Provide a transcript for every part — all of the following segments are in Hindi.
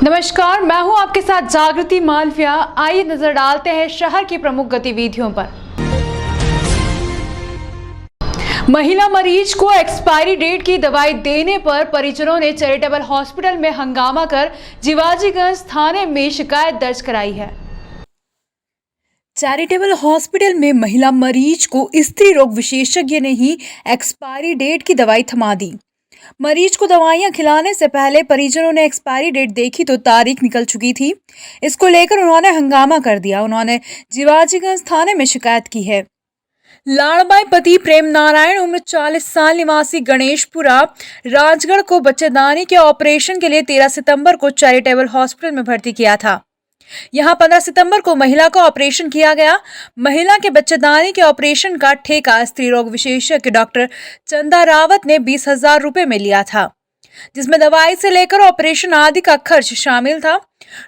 नमस्कार, मैं हूं आपके साथ जागृति मालविया। आइए नजर डालते हैं शहर की प्रमुख गतिविधियों पर। महिला मरीज को एक्सपायरी डेट की दवाई देने पर परिजनों ने चैरिटेबल हॉस्पिटल में हंगामा कर जीवाजीगंज थाने में शिकायत दर्ज कराई है। चैरिटेबल हॉस्पिटल में महिला मरीज को स्त्री रोग विशेषज्ञ ने ही एक्सपायरी डेट की दवाई थमा दी। मरीज को दवाइयां खिलाने से पहले परिजनों ने एक्सपायरी डेट देखी तो तारीख निकल चुकी थी। इसको लेकर उन्होंने हंगामा कर दिया। उन्होंने जीवाजीगंज थाने में शिकायत की है। लाड़बाई पति प्रेम नारायण उम्र 40 साल निवासी गणेशपुरा राजगढ़ को बच्चेदानी के ऑपरेशन के लिए 13 सितंबर को चैरिटेबल हॉस्पिटल में भर्ती किया था। यहां 15 सितंबर को महिला का ऑपरेशन किया गया। महिला के बच्चेदानी के ऑपरेशन का ठेका स्त्री रोग विशेषज्ञ डॉक्टर चंदा रावत ने 20,000 रुपए में लिया था, जिसमें दवाई से लेकर ऑपरेशन आदि का खर्च शामिल था।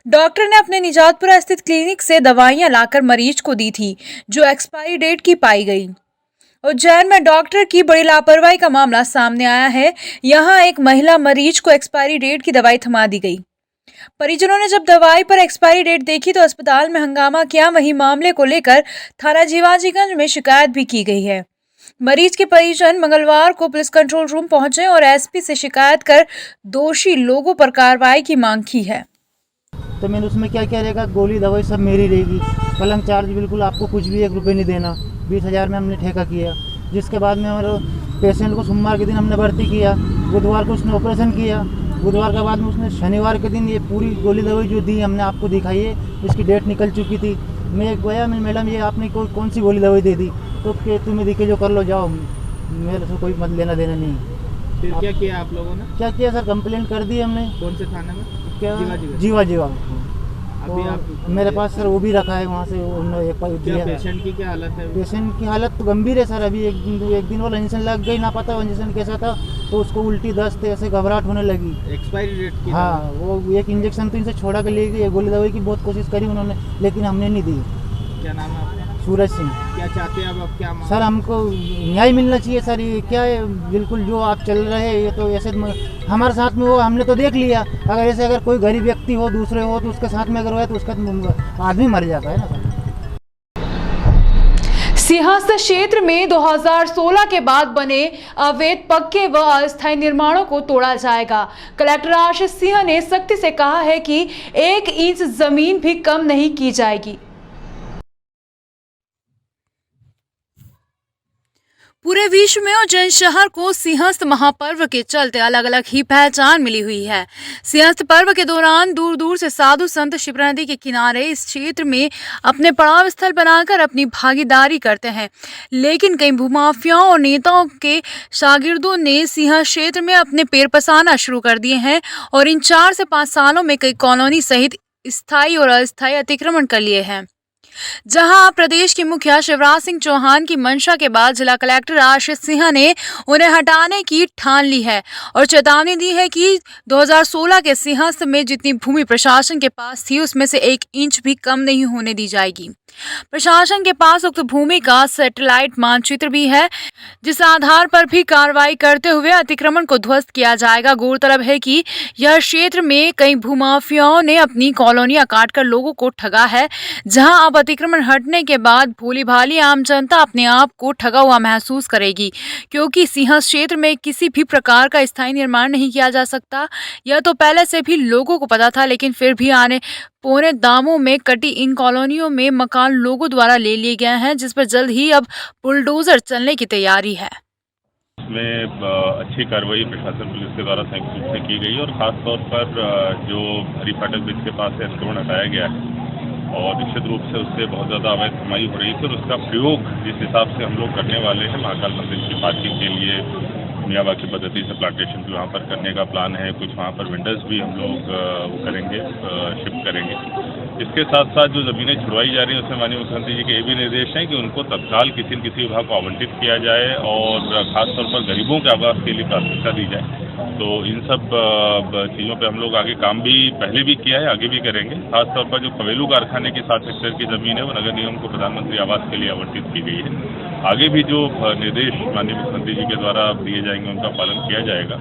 डॉक्टर ने अपने निजातपुरा स्थित क्लिनिक से दवाइयां लाकर मरीज को दी थी, जो एक्सपायरी डेट की पाई गई। उज्जैन में डॉक्टर की बड़ी लापरवाही का मामला सामने आया है। यहां एक महिला मरीज को एक्सपायरी डेट की दवाई थमा दी गई। परिजनों ने जब दवाई पर एक्सपायरी डेट देखी तो अस्पताल में हंगामा किया। वहीं मामले को लेकर थाना जीवाजीगंज में शिकायत भी की गई है। मरीज के परिजन मंगलवार को पुलिस कंट्रोल रूम पहुंचे और एसपी से शिकायत कर दोषी लोगों पर कार्रवाई की मांग की है। तो मैंने उसमें क्या क्या रहेगा, गोली दवाई सब मेरी रहेगी, पलंग चार्ज बिल्कुल आपको कुछ भी 1 रुपये नहीं देना। 20,000 में हमने ठेका किया। जिसके बाद में हमारे पेशेंट को सोमवार के दिन हमने भर्ती किया। बुधवार को उसने ऑपरेशन किया। बुधवार के बाद में उसने शनिवार के दिन ये पूरी गोली दवाई जो दी हमने आपको दिखाई है, इसकी डेट निकल चुकी थी। मैं गया, मैडम ये आपने कौन सी गोली दवाई दे दी? तो तुम्हें दिखे जो कर लो, जाओ, मेरे से कोई मत लेना देना नहीं। फिर क्या किया आप लोगों ने? क्या किया सर, कंप्लेंट कर दी हमने। कौन से थाने में? क्या जीवा। अभी आप मेरे पास सर वो भी रखा है, वहाँ से उन्होंने क्या पेशेंट की क्या हालत है? पेशेंट की हालत तो गंभीर है सर। अभी एक दिन वो इंजेक्शन लग गई, ना पता इंजेक्शन कैसा था, तो उसको उल्टी दस्त ऐसे घबराहट होने लगी। एक्सपायरी डेट की? हाँ, वो एक इंजेक्शन तो इनसे छोड़ा कर ले गई। गोली दवाई की बहुत कोशिश करी उन्होंने, लेकिन हमने नहीं दी। क्या नाम है आपका? सूरज सिंह। क्या चाहते हैं अब क्या सर? हमको न्याय मिलना चाहिए सर। ये क्या है, बिल्कुल जो आप चल रहे हैं ये तो ऐसे हमारे साथ में वो हमने तो देख लिया। अगर ऐसे अगर कोई गरीब व्यक्ति हो, दूसरे हो, तो उसके साथ में अगर हुआ तो उसका आदमी मर जाता है ना सर। सिंहस्थ क्षेत्र में 2016 के बाद बने अवैध पक्के व अस्थायी निर्माणों को तोड़ा जाएगा। कलेक्टर आशीष सिंह ने सख्ती से कहा है कि 1 इंच जमीन भी कम नहीं की जाएगी। पूरे विश्व में उज्जैन शहर को सिंहस्थ महापर्व के चलते अलग अलग ही पहचान मिली हुई है। सिंहस्थ पर्व के दौरान दूर दूर से साधु संत शिप्रा नदी के किनारे इस क्षेत्र में अपने पड़ाव स्थल बनाकर अपनी भागीदारी करते हैं, लेकिन कई भूमाफियाओं और नेताओं के शागिर्दों ने सिंह क्षेत्र में अपने पैर पसारना शुरू कर दिए हैं और इन 4 से 5 सालों में कई कॉलोनी सहित स्थायी और अस्थायी अतिक्रमण कर लिए हैं। जहां प्रदेश के मुखिया शिवराज सिंह चौहान की मंशा के बाद जिला कलेक्टर आशीष सिंह ने उन्हें हटाने की ठान ली है और चेतावनी दी है कि 2016 के सिंहस्थ में जितनी भूमि प्रशासन के पास थी उसमें से 1 इंच भी कम नहीं होने दी जाएगी। प्रशासन के पास उक्त भूमि का सैटेलाइट मानचित्र भी है, जिस आधार पर भी कार्रवाई करते हुए अतिक्रमण को ध्वस्त किया जाएगा। गौरतलब है कि यह क्षेत्र में कई भूमाफियाओं ने अपनी कॉलोनियां काटकर लोगों को ठगा है, जहां अब अतिक्रमण हटने के बाद भोली भाली आम जनता अपने आप को ठगा हुआ महसूस करेगी, क्योंकि सिंहस्थ क्षेत्र में किसी भी प्रकार का स्थायी निर्माण नहीं किया जा सकता। यह तो पहले से भी लोगों को पता था, लेकिन फिर भी आने पौने दामों में कटी इन कॉलोनियों में मकान लोगों द्वारा ले लिए गए हैं, जिस पर जल्द ही अब बुलडोजर चलने की तैयारी है। इसमें अच्छी कार्रवाई प्रशासन पुलिस के द्वारा संयुक्त रूप से की गई और खासतौर पर जो हरी फाटक ब्रिज के पास से अतिक्रमण हटाया गया है और निश्चित रूप से उससे बहुत ज़्यादा अवैध कमाई हो रही थी और उसका प्रयोग जिस हिसाब से हम लोग करने वाले हैं महाकाल मंदिर की पार्किंग के लिए मियाँ की पद्धति से प्लांटेशन भी वहाँ पर करने का प्लान है। कुछ वहाँ पर विंडोज भी हम लोग वो करेंगे, शिफ्ट करेंगे। इसके साथ साथ जो ज़मीनें छुड़वाई जा रही हैं उसमें माननीय मुख्यमंत्री जी के ये भी निर्देश हैं कि उनको तत्काल किसी न किसी विभाग को आवंटित किया जाए और खासतौर पर गरीबों के आवास के लिए प्राथमिकता दी जाए। तो इन सब चीज़ों पे हम लोग आगे काम भी पहले भी किया है, आगे भी करेंगे। खासतौर पर जो कवेलू कारखाने की 7 हेक्टेयर की ज़मीन है वो नगर निगम को प्रधानमंत्री आवास के लिए आवंटित की गई है। आगे भी जो निर्देश माननीय मुख्यमंत्री जी के द्वारा दिए जाएंगे उनका पालन किया जाएगा।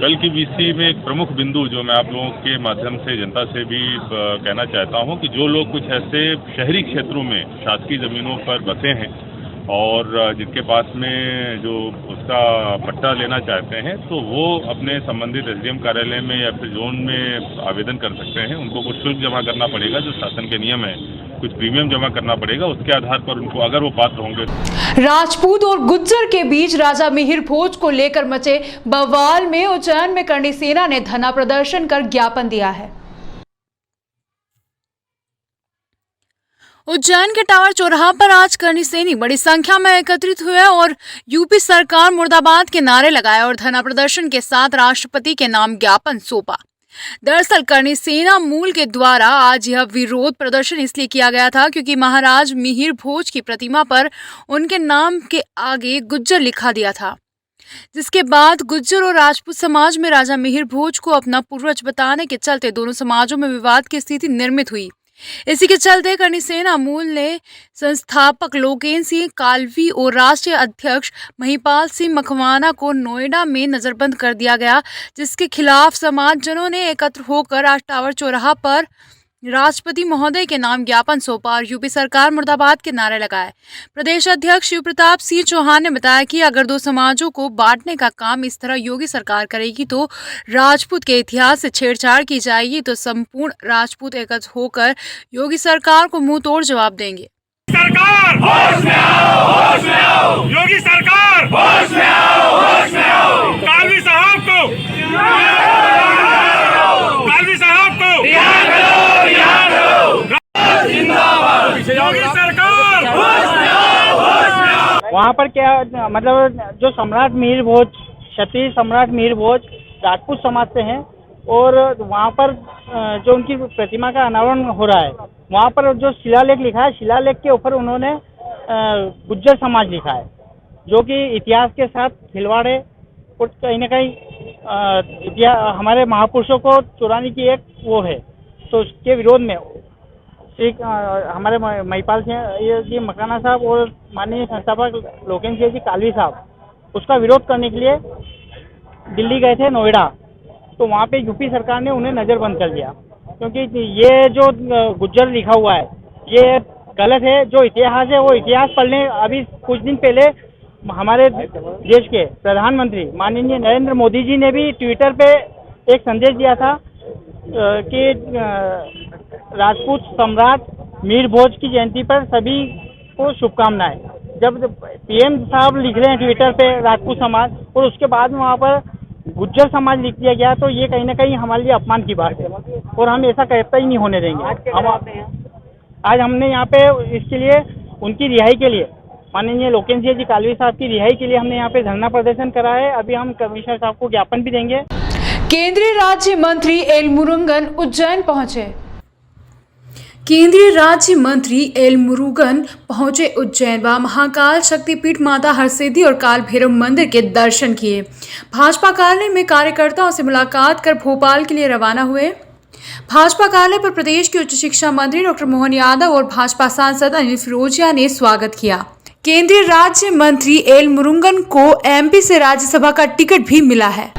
कल की वीसी में एक प्रमुख बिंदु जो मैं आप लोगों के माध्यम से जनता से भी कहना चाहता हूं कि जो लोग कुछ ऐसे शहरी क्षेत्रों में शासकीय ज़मीनों पर बसे हैं और जिनके पास में जो उसका पट्टा लेना चाहते हैं तो वो अपने संबंधित एसडीएम कार्यालय में या फिर जोन में आवेदन कर सकते हैं। उनको कुछ शुल्क जमा करना पड़ेगा, जो शासन के नियम है, कुछ प्रीमियम जमा करना पड़ेगा। उसके आधार पर उनको, अगर वो पात्र होंगे। राजपूत और गुज्जर के बीच राजा मिहिर भोज को लेकर मचे बवाल में उज्जैन में करणी सेना ने धरना प्रदर्शन कर ज्ञापन दिया है। उज्जैन के टावर चौराहा पर आज करणी सैनिक बड़ी संख्या में एकत्रित हुए और यूपी सरकार मुर्दाबाद के नारे लगाए और धरना प्रदर्शन के साथ राष्ट्रपति के नाम ज्ञापन सौंपा। दरअसल करणी सेना मूल के द्वारा आज यह विरोध प्रदर्शन इसलिए किया गया था क्योंकि महाराज मिहिर भोज की प्रतिमा पर उनके नाम के आगे गुज्जर लिखा दिया था, जिसके बाद गुज्जर और राजपूत समाज में राजा मिहिर भोज को अपना पूर्वज बताने के चलते दोनों समाजों में विवाद की स्थिति निर्मित हुई। इसी के चलते करणी सेना मूल ने संस्थापक लोकेन सिंह कालवी और राष्ट्रीय अध्यक्ष महिपाल सिंह मखवाना को नोएडा में नजरबंद कर दिया गया, जिसके खिलाफ समाजजनों ने एकत्र होकर आज टावर चौराहा पर राष्ट्रपति महोदय के नाम ज्ञापन सौंपा और यूपी सरकार मुर्दाबाद के नारे लगाए। प्रदेश अध्यक्ष शिव प्रताप सिंह चौहान ने बताया कि अगर दो समाजों को बांटने का काम इस तरह योगी सरकार करेगी तो राजपूत के इतिहास से छेड़छाड़ की जाएगी, तो संपूर्ण राजपूत एकत्र होकर योगी सरकार को मुंह तोड़ जवाब देंगे। सरकार होश में आओ, होश में आओ। योगी सरकार होश में आओ, होश में आओ। कालवी साहब को, कालवी साहब को रिहा करो, रिहा करो। जिंदाबाद। योगी सरकार होश में आओ, होश में आओ। वहाँ पर क्या मतलब जो सम्राट मिहिर भोज, क्षत्रिय सम्राट मिहिर भोज राजपूत समाज से हैं और वहाँ पर जो उनकी प्रतिमा का अनावरण हो रहा है, वहाँ पर जो शिलालेख लिखा है, शिलालेख के ऊपर उन्होंने गुज्जर समाज लिखा है, जो कि इतिहास के साथ खिलवाड़ है और कहीं ना कहीं हमारे महापुरुषों को चुराने की एक वो है। तो उसके विरोध में एक हमारे महिपाल सिंह जी मकाना साहब और माननीय संस्थापक लोकेन सिंह जी कालवी साहब उसका विरोध करने के लिए दिल्ली गए थे, नोएडा। तो वहाँ पे यूपी सरकार ने उन्हें नज़रबंद कर दिया, क्योंकि ये जो गुज्जर लिखा हुआ है ये गलत है। जो इतिहास है वो इतिहास पढ़ने, अभी कुछ दिन पहले हमारे देश के प्रधानमंत्री माननीय नरेंद्र मोदी जी ने भी ट्विटर पे एक संदेश दिया था कि राजपूत सम्राट मिहिर भोज की जयंती पर सभी को शुभकामनाएं। जब पीएम साहब लिख रहे हैं ट्विटर पे राजपूत समाज और उसके बाद में वहाँ पर गुज्जर समाज लिख दिया गया, तो ये कहीं ना कहीं हमारे लिए अपमान की बात है और हम ऐसा कहता ही नहीं होने देंगे। आज हमने यहाँ पे इसके लिए उनकी रिहाई के लिए माननीय लोकेन सिंह जी कालवी साहब की रिहाई के लिए हमने यहाँ पे धरना प्रदर्शन करा है। अभी हम कमिश्नर साहब को ज्ञापन भी देंगे। केंद्रीय राज्य मंत्री एल मुरुगन उज्जैन पहुंचे। केंद्रीय राज्य मंत्री एल मुरुगन पहुंचे उज्जैन व महाकाल शक्तिपीठ माता हरसिद्धि और काल भैरव मंदिर के दर्शन किए। भाजपा कार्यालय में कार्यकर्ताओं से मुलाकात कर भोपाल के लिए रवाना हुए। भाजपा कार्यालय पर प्रदेश के उच्च शिक्षा मंत्री डॉक्टर मोहन यादव और भाजपा सांसद अनिल फिरोजिया ने स्वागत किया। केंद्रीय राज्य मंत्री एल मुरुगन को एमपी से राज्यसभा का टिकट भी मिला है।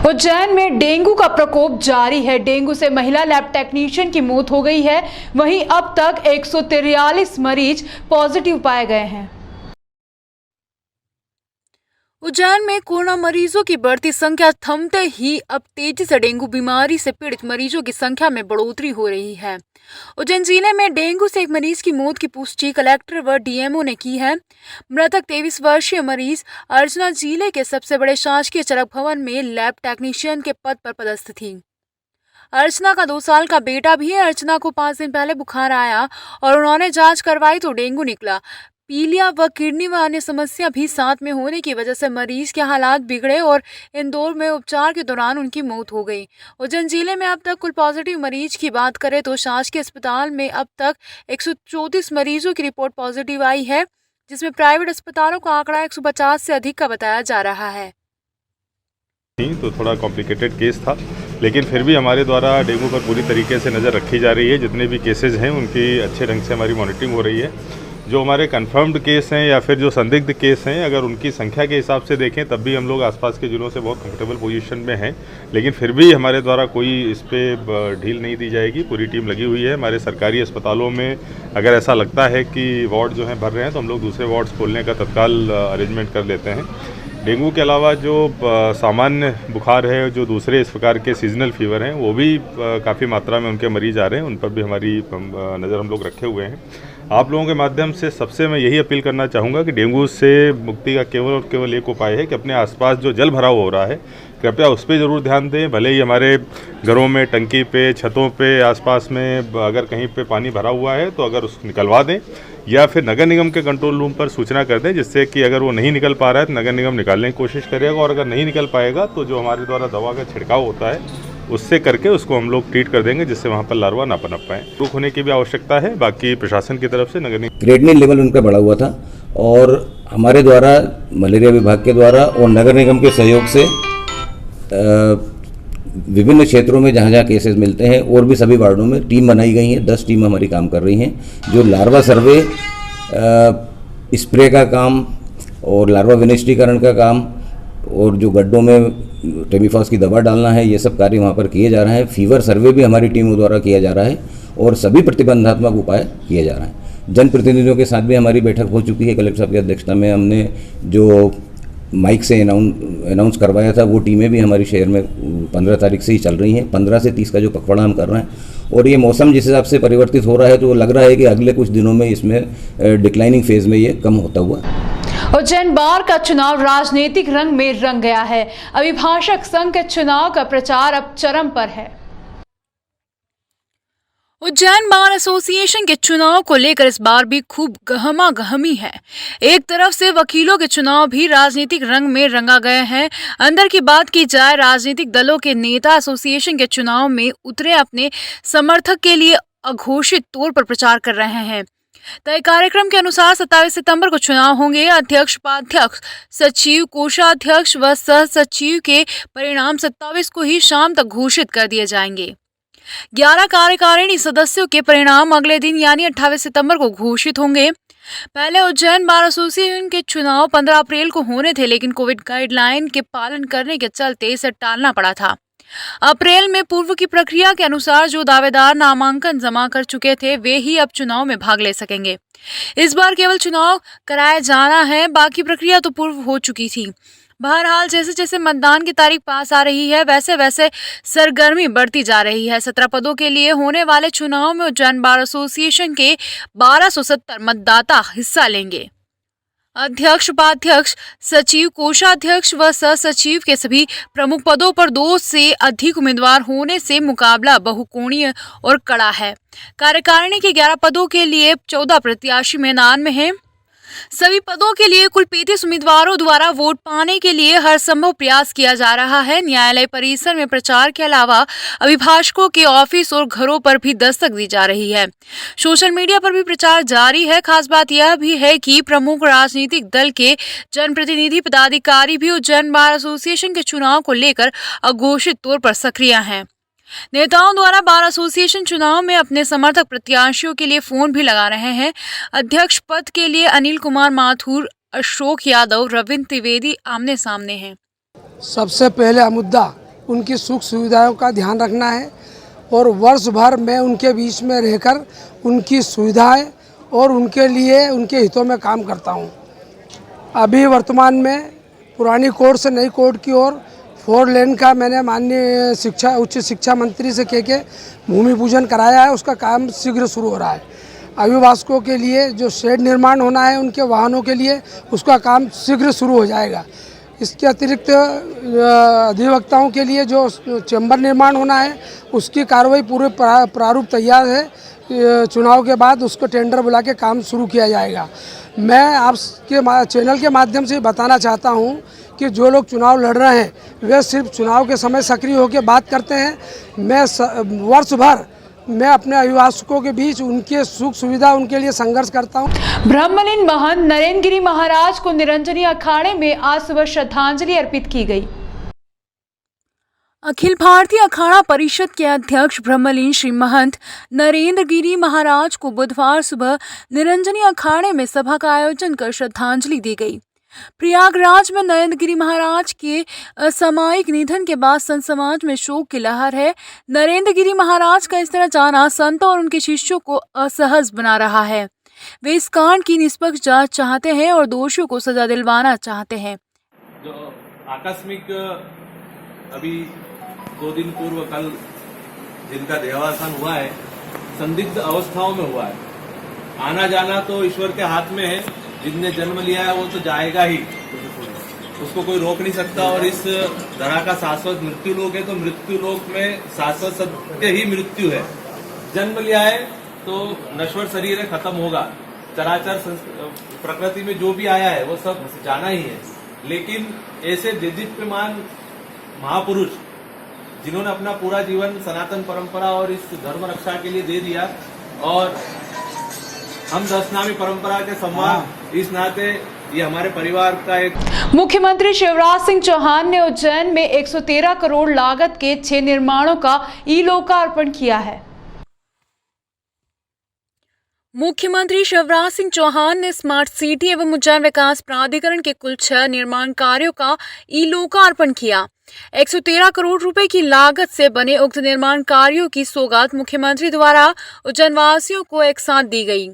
उज्जैन में डेंगू का प्रकोप जारी है। डेंगू से महिला लैब टेक्नीशियन की मौत हो गई है। वहीं अब तक 143 मरीज पॉजिटिव पाए गए हैं। उज्जैन में कोरोना मरीजों की बढ़ती संख्या थमते ही अब तेजी से डेंगू बीमारी से पीड़ित मरीजों की संख्या में बढ़ोतरी हो रही है। उज्जैन जिले में डेंगू से एक मरीज की मौत की पुष्टि कलेक्टर व डीएमओ ने की है। मृतक 23 वर्षीय मरीज अर्चना जिले के सबसे बड़े शासकीय चरक भवन में लैब टेक्नीशियन के पद पर पदस्थ थी। अर्चना का 2 साल का बेटा भी है। अर्चना को 5 दिन पहले बुखार आया और उन्होंने जांच करवाई तो डेंगू निकला। पीलिया व किडनी व अन्य समस्या भी साथ में होने की वजह से मरीज के हालात बिगड़े और इंदौर में उपचार के दौरान उनकी मौत हो गई। उज्जैन जिले में अब तक कुल पॉजिटिव मरीज की बात करें तो शासकीय अस्पताल में अब तक 134 मरीजों की रिपोर्ट पॉजिटिव आई है, जिसमें प्राइवेट अस्पतालों का आंकड़ा 150 से अधिक का बताया जा रहा है। थी तो थोड़ा कॉम्प्लिकेटेड केस था, लेकिन फिर भी हमारे द्वारा डेंगू पर पूरी तरीके से नज़र रखी जा रही है। जितने भी केसेस हैं उनकी अच्छे ढंग से हमारी मॉनिटरिंग हो रही है। जो हमारे कंफर्म्ड केस हैं या फिर जो संदिग्ध केस हैं, अगर उनकी संख्या के हिसाब से देखें तब भी हम लोग आसपास के जिलों से बहुत कंफर्टेबल पोजीशन में हैं, लेकिन फिर भी हमारे द्वारा कोई इस पर ढील नहीं दी जाएगी। पूरी टीम लगी हुई है। हमारे सरकारी अस्पतालों में अगर ऐसा लगता है कि वार्ड जो हैं भर रहे हैं तो हम लोग दूसरे वार्ड्स खोलने का तत्काल अरेंजमेंट कर लेते हैं। डेंगू के अलावा जो सामान्य बुखार है, जो दूसरे इस प्रकार के सीजनल फीवर हैं, वो भी काफ़ी मात्रा में उनके मरीज आ रहे हैं। उन पर भी हमारी नज़र हम लोग रखे हुए हैं। आप लोगों के माध्यम से सबसे मैं यही अपील करना चाहूँगा कि डेंगू से मुक्ति का केवल और केवल एक उपाय है कि अपने आसपास जो जल भराव हो रहा है कृपया उस पर ज़रूर ध्यान दें। भले ही हमारे घरों में टंकी पे, छतों पे, आसपास में अगर कहीं पे पानी भरा हुआ है तो अगर उसको निकलवा दें या फिर नगर निगम के कंट्रोल रूम पर सूचना कर दें, जिससे कि अगर वो नहीं निकल पा रहा है तो नगर निगम निकालने की कोशिश करेगा, और अगर नहीं निकल पाएगा तो जो हमारे द्वारा दवा का छिड़काव होता है उससे करके उसको हम लोग ट्रीट कर देंगे, जिससे वहाँ पर लार्वा ना पनप पाए। रुक होने की भी आवश्यकता है। बाकी प्रशासन की तरफ से नगर निगम क्रिएटिनिन लेवल उनका बढ़ा हुआ था और हमारे द्वारा, मलेरिया विभाग के द्वारा और नगर निगम के सहयोग से विभिन्न क्षेत्रों में जहाँ जहाँ केसेस मिलते हैं और भी सभी वार्डों में टीम बनाई गई हैं। 10 टीम हमारी काम कर रही हैं जो लार्वा सर्वे, स्प्रे का काम और लार्वा विनिष्टीकरण का काम और जो गड्ढों में टेमीफास की दवा डालना है, ये सब कार्य वहाँ पर किए जा रहे हैं। फीवर सर्वे भी हमारी टीमों द्वारा किया जा रहा है और सभी प्रतिबंधात्मक उपाय किए जा रहे हैं। जनप्रतिनिधियों के साथ भी हमारी बैठक हो चुकी है। कलेक्टर साहब की अध्यक्षता में हमने जो माइक से अनाउंस करवाया था वो टीमें भी हमारी शहर में 15 तारीख से ही चल रही हैं। 15 से 30 का जो पखवाड़ा हम कर रहे हैं और ये मौसम जिस हिसाब से परिवर्तित हो रहा है तो लग रहा है कि अगले कुछ दिनों में इसमें डिक्लाइनिंग फेज में ये कम होता हुआ। उज्जैन बार का चुनाव राजनीतिक रंग में रंग गया है। अभिभाषक संघ के चुनाव का प्रचार अब चरम पर है। उज्जैन बार एसोसिएशन के चुनाव को लेकर इस बार भी खूब गहमागहमी है। एक तरफ से वकीलों के चुनाव भी राजनीतिक रंग में रंगा गए हैं। अंदर की बात की जाए, राजनीतिक दलों के नेता एसोसिएशन के चुनाव में उतरे अपने समर्थक के लिए अघोषित तौर पर प्रचार कर रहे हैं। तय कार्यक्रम के अनुसार 27 सितंबर को चुनाव होंगे। अध्यक्ष, उपाध्यक्ष, सचिव, कोषाध्यक्ष व सह सचिव के परिणाम 27 को ही शाम तक घोषित कर दिए जाएंगे। 11 कार्यकारिणी सदस्यों के परिणाम अगले दिन यानी 28 सितंबर को घोषित होंगे। पहले उज्जैन बार एसोसिएशन के चुनाव 15 अप्रैल को होने थे, लेकिन कोविड गाइडलाइन के पालन करने के चलते इसे टालना पड़ा था। अप्रैल में पूर्व की प्रक्रिया के अनुसार जो दावेदार नामांकन जमा कर चुके थे वे ही अब चुनाव में भाग ले सकेंगे। इस बार केवल चुनाव कराया जाना है, बाकी प्रक्रिया तो पूर्व हो चुकी थी। बहरहाल जैसे जैसे मतदान की तारीख पास आ रही है वैसे वैसे सरगर्मी बढ़ती जा रही है। 17 पदों के लिए होने वाले चुनाव में उज्जैन बार एसोसिएशन के 1270 मतदाता हिस्सा लेंगे। अध्यक्ष, उपाध्यक्ष, सचिव, कोषाध्यक्ष व सह सचिव के सभी प्रमुख पदों पर 2 से अधिक उम्मीदवार होने से मुकाबला बहुकोणीय और कड़ा है। कार्यकारिणी के 11 पदों के लिए 14 प्रत्याशी मैदान में हैं। सभी पदों के लिए कुल 35 उम्मीदवारों द्वारा वोट पाने के लिए हर संभव प्रयास किया जा रहा है। न्यायालय परिसर में प्रचार के अलावा अभिभाषकों के ऑफिस और घरों पर भी दस्तक दी जा रही है। सोशल मीडिया पर भी प्रचार जारी है। खास बात यह भी है कि प्रमुख राजनीतिक दल के जनप्रतिनिधि पदाधिकारी भी उज्जैन बार एसोसिएशन के चुनाव को लेकर अघोषित तौर पर सक्रिय हैं। नेताओं द्वारा बार एसोसिएशन चुनाव में अपने समर्थक प्रत्याशियों के लिए फोन भी लगा रहे हैं। अध्यक्ष पद के लिए अनिल कुमार माथुर, अशोक यादव, रविंद्र त्रिवेदी आमने सामने हैं। सबसे पहले मुद्दा उनकी सुख सुविधाओं का ध्यान रखना है और वर्ष भर मैं उनके बीच में रहकर उनकी सुविधाएं और उनके लिए उनके हितों में काम करता हूं। अभी वर्तमान में पुरानी कोर्ट से नई कोर्ट की ओर 4 लेन का मैंने माननीय उच्च शिक्षा मंत्री से कह के भूमि पूजन कराया है। उसका काम शीघ्र शुरू हो रहा है। अभिभाषकों के लिए जो शेड निर्माण होना है उनके वाहनों के लिए, उसका काम शीघ्र शुरू हो जाएगा। इसके अतिरिक्त अधिवक्ताओं के लिए जो चैम्बर निर्माण होना है उसकी कार्रवाई पूरे प्रारूप तैयार है। चुनाव के बाद उसको टेंडर बुला के काम शुरू किया जाएगा। मैं आपके चैनल के माध्यम से बताना चाहता हूं कि जो लोग चुनाव लड़ रहे हैं वे सिर्फ चुनाव के समय सक्रिय होकर बात करते हैं। मैं वर्ष भर मैं अपने अभिभाषकों के बीच उनके सुख सुविधा उनके लिए संघर्ष करता हूं। ब्रह्मलीन महंत नरेंद्र गिरी महाराज को निरंजनी अखाड़े में आज सुबह श्रद्धांजलि अर्पित की गई। अखिल भारतीय अखाड़ा परिषद के अध्यक्ष ब्रह्मलीन श्री महंत नरेंद्र गिरी महाराज को बुधवार सुबह निरंजनी अखाड़े में सभा का आयोजन कर श्रद्धांजलि दी गई। प्रयागराज में नरेंद्र गिरी महाराज के असामयिक निधन के बाद संत समाज में शोक की लहर है। नरेंद्र गिरी महाराज का इस तरह जाना संतों और उनके शिष्यों को असहज बना रहा है। वे इस कांड की निष्पक्ष जांच चाहते हैं और दोषियों को सजा दिलवाना चाहते हैं। जो आकस्मिक अभी 2 दिन पूर्व कल जिनका देहावसान हुआ है, संदिग्ध अवस्थाओं में हुआ है। आना जाना तो ईश्वर के हाथ में है, जिसने जन्म लिया है वो तो जाएगा ही, उसको कोई रोक नहीं सकता। और इस धरा का शाश्वत मृत्यु लोक है, तो मृत्यु लोक में शाश्वत सत्य ही मृत्यु है। जन्म लिया है तो नश्वर शरीर है, खत्म होगा। चराचर प्रकृति में जो भी आया है वो सब जाना ही है। लेकिन ऐसे देदीप्यमान महापुरुष जिन्होंने अपना पूरा जीवन सनातन परंपरा और इस धर्म रक्षा के लिए दे दिया, और हम दशनामी परंपरा के सम्मान, इस नाते ये हमारे परिवार का एक। मुख्यमंत्री शिवराज सिंह चौहान ने उज्जैन में 113 करोड़ लागत के 6 निर्माणों का ई लोकार्पण किया है। मुख्यमंत्री शिवराज सिंह चौहान ने स्मार्ट सिटी एवं उज्जैन विकास प्राधिकरण के कुल 6 निर्माण कार्यों का ई लोकार्पण किया। 113 करोड़ रुपए की लागत से बने उक्त निर्माण कार्यों की सौगात मुख्यमंत्री द्वारा उज्जैन वासियों को एक साथ दी गई।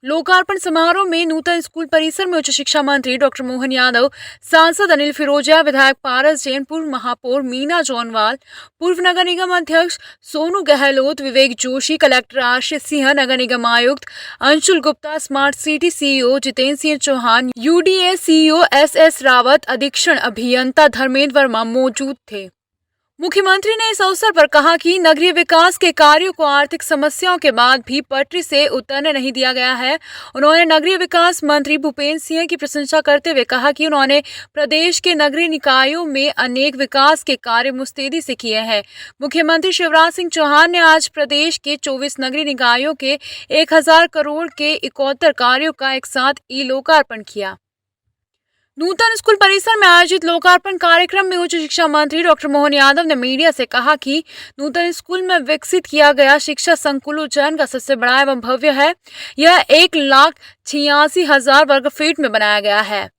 लोकार्पण समारोह में नूतन स्कूल परिसर में उच्च शिक्षा मंत्री डॉक्टर मोहन यादव, सांसद अनिल फिरोजिया, विधायक पारस जैन, पूर्व महापौर मीना जौनवाल, पूर्व नगर निगम अध्यक्ष सोनू गहलोत, विवेक जोशी, कलेक्टर आशीष सिंह, नगर निगम आयुक्त Anshul Gupta, smart city CEO Jitendra Singh Chauhan, UDA CEO SS Rawat, अधीक्षण अभियंता धर्मेंद्र वर्मा मौजूद थे। मुख्यमंत्री ने इस अवसर पर कहा कि नगरीय विकास के कार्यों को आर्थिक समस्याओं के बाद भी पटरी से उतरने नहीं दिया गया है। उन्होंने नगरीय विकास मंत्री भूपेंद्र सिंह की प्रशंसा करते हुए कहा कि उन्होंने प्रदेश के नगरीय निकायों में अनेक विकास के कार्य मुस्तैदी से किए हैं। मुख्यमंत्री शिवराज सिंह चौहान ने आज प्रदेश के 24 नगरीय निकायों के 1000 करोड़ के 71 कार्यों का एक साथ ई लोकार्पण किया। नूतन स्कूल परिसर में आयोजित लोकार्पण कार्यक्रम में उच्च शिक्षा मंत्री डॉक्टर मोहन यादव ने मीडिया से कहा कि नूतन स्कूल में विकसित किया गया शिक्षा संकुल उज्जैन का सबसे बड़ा एवं भव्य है। यह 1,86,000 वर्ग फीट में बनाया गया है।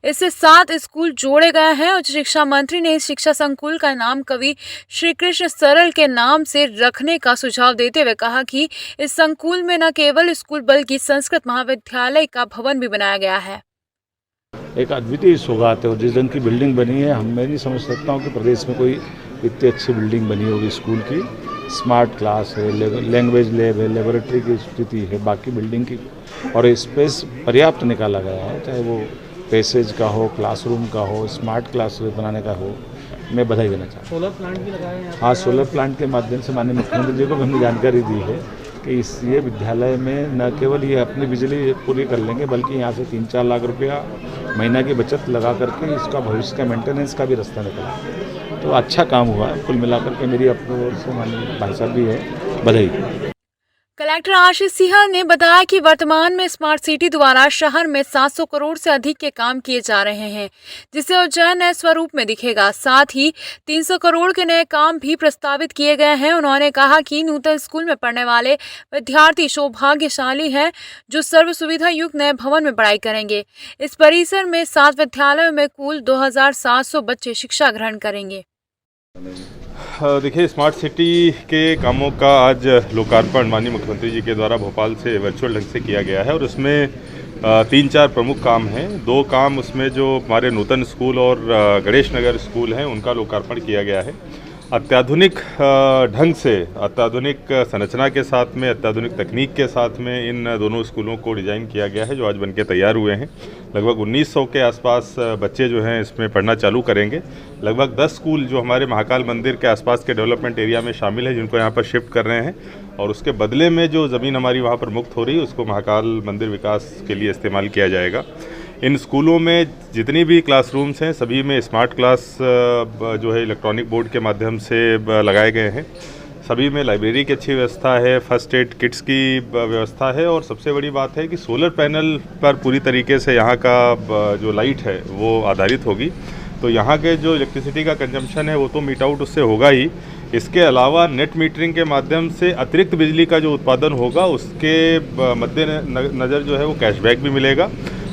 इससे 7 स्कूल जोड़े गए हैं। उच्च शिक्षा मंत्री ने इस शिक्षा संकुल का नाम कवि श्री कृष्ण सरल के नाम से रखने का सुझाव देते हुए कहा कि इस संकुल में न केवल स्कूल बल्कि संस्कृत महाविद्यालय का भवन भी बनाया गया है। एक अद्वितीय सौगात है, और जिस ढंग की बिल्डिंग बनी है, मैं नहीं समझ सकता हूँ कि प्रदेश में कोई इतनी अच्छी बिल्डिंग बनी होगी स्कूल की। स्मार्ट क्लास है, लैंग्वेज लैब है, लेबोरेटरी की स्थिति है, बाकी बिल्डिंग की, और स्पेस पर्याप्त निकाला गया है, चाहे वो पैसेज का हो, क्लासरूम का हो, स्मार्ट क्लास बनाने का हो। मैं बधाई देना चाहता हूँ। सोलर प्लांट भी लगाए हैं? हाँ, सोलर प्लांट के माध्यम से माननीय मुख्यमंत्री जी को हमने जानकारी दी है कि ये विद्यालय में न केवल ये अपनी बिजली पूरी कर लेंगे, बल्कि यहाँ से 3-4 लाख रुपया महीना की बचत लगा करके इसका भविष्य का मेंटेनेंस का भी रास्ता निकला। तो अच्छा काम हुआ है। कुल मिलाकर के मेरी अपनी ओर से माननीय भाई साहब भी है, बधाई। कलेक्टर आशीष सिंह ने बताया कि वर्तमान में स्मार्ट सिटी द्वारा शहर में 700 करोड़ से अधिक के काम किए जा रहे हैं, जिससे उज्जैन नए स्वरूप में दिखेगा। साथ ही 300 करोड़ के नए काम भी प्रस्तावित किए गए हैं। उन्होंने कहा कि नूतन स्कूल में पढ़ने वाले विद्यार्थी सौभाग्यशाली हैं जो सर्व सुविधा युक्त नए भवन में पढ़ाई करेंगे। इस परिसर में 7 विद्यालयों में कुल 2700 बच्चे शिक्षा ग्रहण करेंगे। देखिए, स्मार्ट सिटी के कामों का आज लोकार्पण माननीय मुख्यमंत्री जी के द्वारा भोपाल से वर्चुअल ढंग से किया गया है, और उसमें 3-4 प्रमुख काम हैं। 2 काम उसमें जो हमारे नूतन स्कूल और गणेश नगर स्कूल हैं उनका लोकार्पण किया गया है। अत्याधुनिक ढंग से, अत्याधुनिक संरचना के साथ में, अत्याधुनिक तकनीक के साथ में इन दोनों स्कूलों को डिज़ाइन किया गया है, जो आज बनके तैयार हुए हैं। लगभग 1900 के आसपास बच्चे जो हैं इसमें पढ़ना चालू करेंगे। लगभग 10 स्कूल जो हमारे महाकाल मंदिर के आसपास के डेवलपमेंट एरिया में शामिल है, जिनको यहाँ पर शिफ्ट कर रहे हैं, और उसके बदले में जो ज़मीन हमारी वहाँ पर मुक्त हो रही है उसको महाकाल मंदिर विकास के लिए इस्तेमाल किया जाएगा। इन स्कूलों में जितनी भी क्लासरूम्स हैं सभी में स्मार्ट क्लास जो है इलेक्ट्रॉनिक बोर्ड के माध्यम से लगाए गए हैं। सभी में लाइब्रेरी की अच्छी व्यवस्था है, फर्स्ट एड किट्स की व्यवस्था है, और सबसे बड़ी बात है कि सोलर पैनल पर पूरी तरीके से यहाँ का जो लाइट है वो आधारित होगी, तो यहाँ के जो इलेक्ट्रिसिटी का कंजम्पशन है वो तो मीट आउट उससे होगा ही। इसके अलावा नेट मीटरिंग के माध्यम से अतिरिक्त बिजली का जो उत्पादन होगा उसके मद्देनज़र जो है वो कैशबैक भी मिलेगा।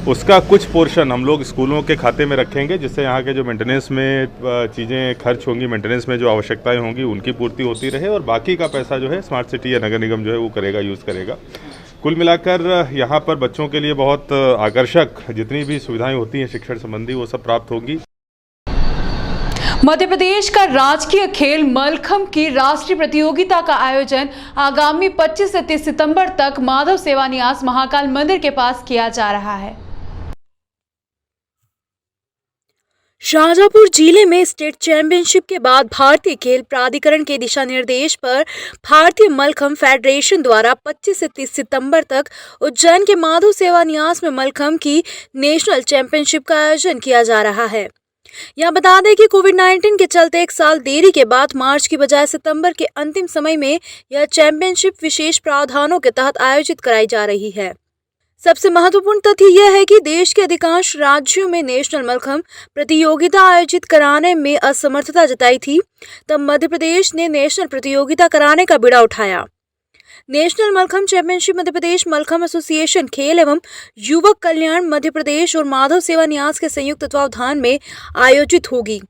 उसका कुछ पोर्शन हम लोग स्कूलों के खाते में रखेंगे, जिससे यहाँ के जो मेंटेनेंस में चीज़ें खर्च होंगी, मेंटेनेंस में जो आवश्यकताएं होंगी उनकी पूर्ति होती रहे, और बाकी का पैसा जो है स्मार्ट सिटी या नगर निगम जो है वो करेगा, यूज़ करेगा। कुल मिलाकर यहाँ पर बच्चों के लिए बहुत आकर्षक जितनी भी सुविधाएं होती हैं शिक्षण संबंधी वो सब प्राप्त होंगी। मध्य प्रदेश का राजकीय खेल मलखंभ की राष्ट्रीय प्रतियोगिता का आयोजन आगामी 25 से 30 सितंबर तक माधव सेवा न्यास महाकाल मंदिर के पास किया जा रहा है। शाहजहांपुर जिले में स्टेट चैंपियनशिप के बाद भारतीय खेल प्राधिकरण के दिशा निर्देश पर भारतीय मलखंभ फेडरेशन द्वारा 25 से 30 सितंबर तक उज्जैन के माधव सेवा न्यास में मलखंभ की नेशनल चैंपियनशिप का आयोजन किया जा रहा है। यहाँ बता दें कि कोविड-19 के चलते एक साल देरी के बाद मार्च की बजाय सितंबर के अंतिम समय में यह चैंपियनशिप विशेष प्रावधानों के तहत आयोजित कराई जा रही है। सबसे महत्वपूर्ण तथ्य यह है कि देश के अधिकांश राज्यों में नेशनल मलखंभ प्रतियोगिता आयोजित कराने में असमर्थता जताई थी, तब मध्य प्रदेश ने नेशनल प्रतियोगिता कराने का बीड़ा उठाया। National mallakhamb championship Madhya Pradesh mallakhamb association, खेल एवं युवक कल्याण मध्य प्रदेश और माधव सेवा न्यास के संयुक्त तत्वावधान में आयोजित होगी।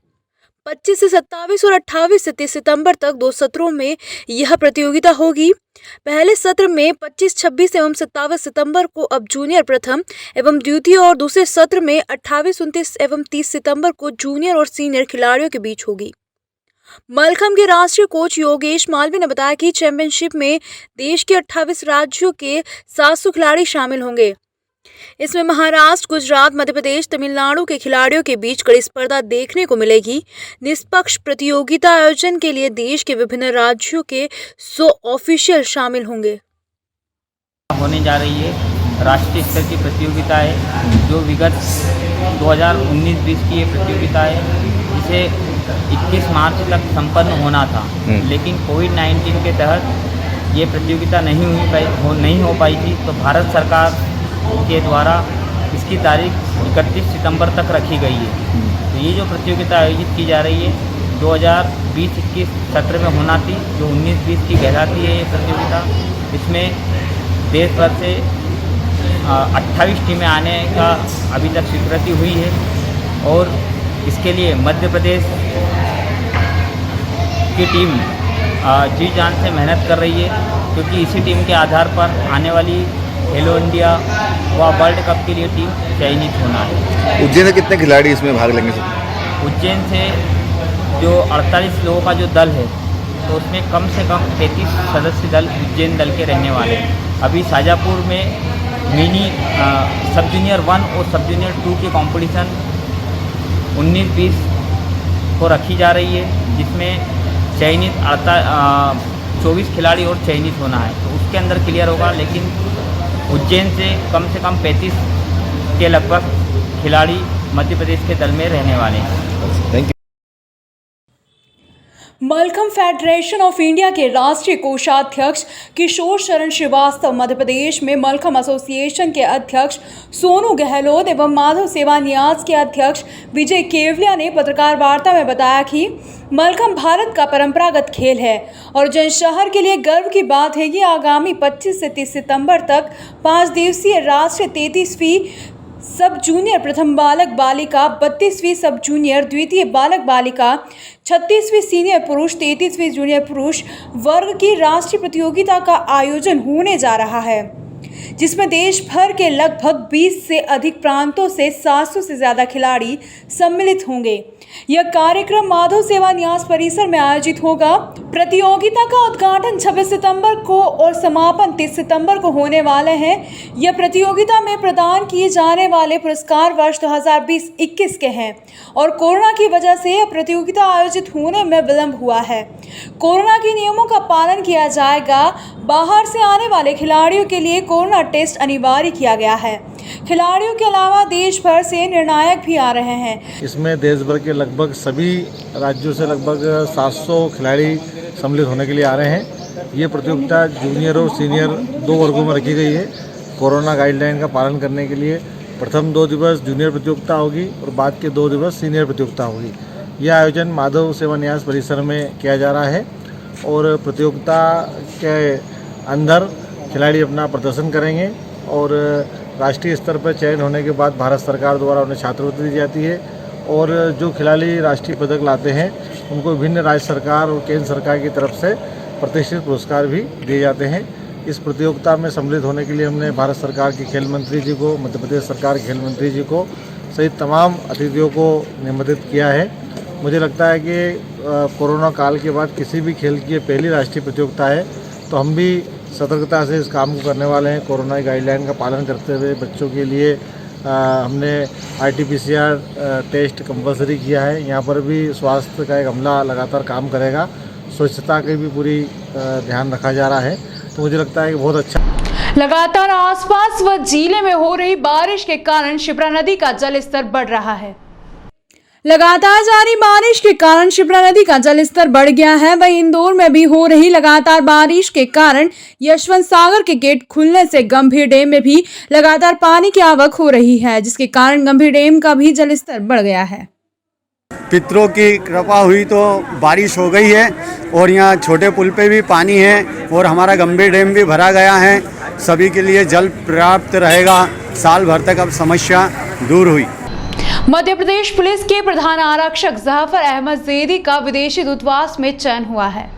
25 से 27 और 28 से 30 सितंबर तक 2 सत्रों में यह प्रतियोगिता होगी। पहले सत्र में 25, 26 एवं 27 सितंबर को अब जूनियर प्रथम एवं द्वितीय और दूसरे सत्र में 28, 29 एवं 30 सितंबर को जूनियर और सीनियर खिलाड़ियों के बीच होगी। मलखंभ के राष्ट्रीय कोच योगेश मालवीय ने बताया कि चैंपियनशिप में देश के 28 राज्यों के 700 खिलाड़ी शामिल होंगे। इसमें महाराष्ट्र, गुजरात, मध्य प्रदेश, तमिलनाडु के खिलाड़ियों के बीच कड़ी स्पर्धा देखने को मिलेगी। निष्पक्ष प्रतियोगिता आयोजन के लिए देश के विभिन्न राज्यों के 100 ऑफिशियल शामिल होंगे। होने जा रही है राष्ट्रीय स्तर की प्रतियोगिता है, जो विगत 2019-20 की ये प्रतियोगिता है, जिसे 21 मार्च तक संपन्न होना था, लेकिन कोविड-19 के तहत ये प्रतियोगिता नहीं हो पाई थी। तो भारत सरकार के द्वारा इसकी तारीख 31 सितंबर तक रखी गई है। तो ये जो प्रतियोगिता आयोजित की जा रही है 2020-21 सत्र में होना थी, जो 19-20 की कहलाती है ये प्रतियोगिता। इसमें देश भर से 28 टीमें आने का अभी तक स्वीकृति हुई है, और इसके लिए मध्य प्रदेश की टीम जी जान से मेहनत कर रही है, क्योंकि इसी टीम के आधार पर आने वाली खेलो इंडिया व वर्ल्ड कप के लिए टीम चयनित होना है। उज्जैन से कितने खिलाड़ी इसमें भाग लेंगे सर? उज्जैन से जो 48 लोगों का जो दल है, तो उसमें कम से कम 33 सदस्य दल उज्जैन दल के रहने वाले हैं। अभी शाहजहाँपुर में मिनी सब जूनियर 1 और सब जूनियर 2 की कॉम्पिटिशन 19-20 को रखी जा रही है, जिसमें चयनित 24 खिलाड़ी और चयनित होना है, तो उसके अंदर क्लियर होगा। लेकिन उज्जैन से कम 35 के लगभग खिलाड़ी मध्य प्रदेश के दल में रहने वाले हैं। Thank you. Mallakhamb federation of India के राष्ट्रीय कोषाध्यक्ष किशोर शरण श्रीवास्तव, मध्य प्रदेश में मलखंभ एसोसिएशन के अध्यक्ष सोनू गहलोत एवं माधव सेवा न्यास के अध्यक्ष विजय केवलिया ने पत्रकार वार्ता में बताया कि मलखंभ भारत का परंपरागत खेल है और जनशहर के लिए गर्व की बात है कि आगामी 25 से 30 सितंबर तक 5 दिवसीय राष्ट्रीय 33वीं सब जूनियर प्रथम बालक बालिका, 32वीं सब जूनियर द्वितीय बालक बालिका, 36वीं सीनियर पुरुष, 33वीं जूनियर पुरुष वर्ग की राष्ट्रीय प्रतियोगिता का आयोजन होने जा रहा है, जिसमें देश भर के लगभग 20 से अधिक प्रांतों से 700 से ज़्यादा खिलाड़ी सम्मिलित होंगे। यह कार्यक्रम माधव सेवा न्यास परिसर में आयोजित होगा। प्रतियोगिता का उद्घाटन 26 सितंबर को और समापन 30 सितंबर को होने वाले हैं। यह प्रतियोगिता में प्रदान किए जाने वाले पुरस्कार वर्ष 2020-21 के हैं और कोरोना की वजह से यह प्रतियोगिता आयोजित होने में विलंब हुआ है। कोरोना के नियमों का पालन किया जाएगा। बाहर से आने वाले खिलाड़ियों के लिए कोरोना टेस्ट अनिवार्य किया गया है। खिलाड़ियों के अलावा देश भर से निर्णायक भी आ रहे हैं। इसमें देश भर के लगभग सभी राज्यों से लगभग 700 खिलाड़ी सम्मिलित होने के लिए आ रहे हैं। ये प्रतियोगिता जूनियर और सीनियर 2 वर्गों में रखी गई है। कोरोना गाइडलाइन का पालन करने के लिए प्रथम 2 दिवस जूनियर प्रतियोगिता होगी और बाद के 2 दिवस सीनियर प्रतियोगिता होगी। यह आयोजन माधव सेवा न्यास परिसर में किया जा रहा है और प्रतियोगिता के अंदर खिलाड़ी अपना प्रदर्शन करेंगे और राष्ट्रीय स्तर पर चयन होने के बाद भारत सरकार द्वारा उन्हें छात्रवृत्ति दी जाती है और जो खिलाड़ी राष्ट्रीय पदक लाते हैं उनको विभिन्न राज्य सरकार और केंद्र सरकार की तरफ से प्रतिष्ठित पुरस्कार भी दिए जाते हैं। इस प्रतियोगिता में सम्मिलित होने के लिए हमने भारत सरकार के खेल मंत्री जी को, मध्य प्रदेश सरकार के खेल मंत्री जी को सहित तमाम अतिथियों को निमंत्रित किया है। मुझे लगता है कि कोरोना काल के बाद किसी भी खेल की पहली राष्ट्रीय प्रतियोगिता है, तो हम भी सतर्कता से इस काम को करने वाले हैं। कोरोना गाइडलाइन का पालन करते हुए बच्चों के लिए हमने RT-PCR टेस्ट कंपलसरी किया है। यहाँ पर भी स्वास्थ्य का एक अमला लगातार काम करेगा, स्वच्छता की भी पूरी ध्यान रखा जा रहा है, तो मुझे लगता है कि बहुत अच्छा। लगातार आसपास व जिले में हो रही बारिश के कारण शिप्रा नदी का जलस्तर बढ़ रहा है। लगातार जारी बारिश के कारण शिप्रा नदी का जलस्तर बढ़ गया है। वहीं इंदौर में भी हो रही लगातार बारिश के कारण यशवंत सागर के गेट खुलने से गंभीर डैम में भी लगातार पानी की आवक हो रही है, जिसके कारण गंभीर डैम का भी जलस्तर बढ़ गया है। पितरों की कृपा हुई तो बारिश हो गई है और यहाँ छोटे पुल पे भी पानी है और हमारा गंभीर डैम भी भरा गया है। सभी के लिए जल पर्याप्त रहेगा। साल भर तक अब समस्या दूर हुई। मध्य प्रदेश पुलिस के प्रधान आरक्षक जफर अहमद जैदी का विदेशी दूतावास में चयन हुआ है।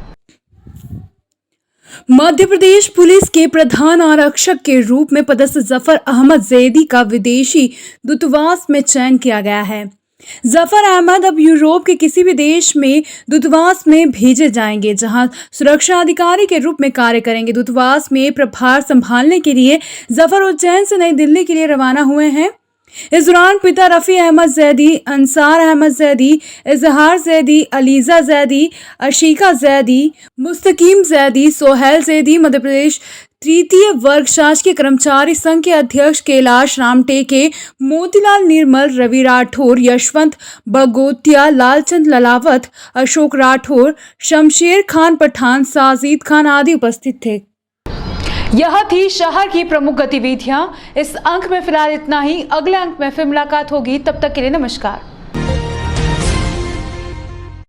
मध्य प्रदेश पुलिस के प्रधान आरक्षक के रूप में पदस्थ जफर अहमद जैदी का विदेशी दूतावास में चयन किया गया है। जफर अहमद अब यूरोप के किसी भी देश में दूतावास में भेजे जाएंगे, जहां सुरक्षा अधिकारी के रूप में कार्य करेंगे। दूतावास में प्रभार संभालने के लिए जफर उज्जैन से नई दिल्ली के लिए रवाना हुए हैं। इस दौरान पिता रफ़ी अहमद जैदी, अंसार अहमद जैदी, इजहार जैदी, अलीजा जैदी, अशीका जैदी, मुस्तकीम जैदी, सोहेल जैदी, मध्य प्रदेश तृतीय वर्ग शासकीय कर्मचारी संघ के अध्यक्ष कैलाश राम टेके, मोतीलाल निर्मल, रवि राठौर, यशवंत बगोतिया, लालचंद ललावत, अशोक राठौर, शमशेर खान पठान, साजिद खान आदि उपस्थित थे। यह थी शहर की प्रमुख गतिविधियां। इस अंक में फिलहाल इतना ही। अगले अंक में फिर मुलाकात होगी, तब तक के लिए नमस्कार।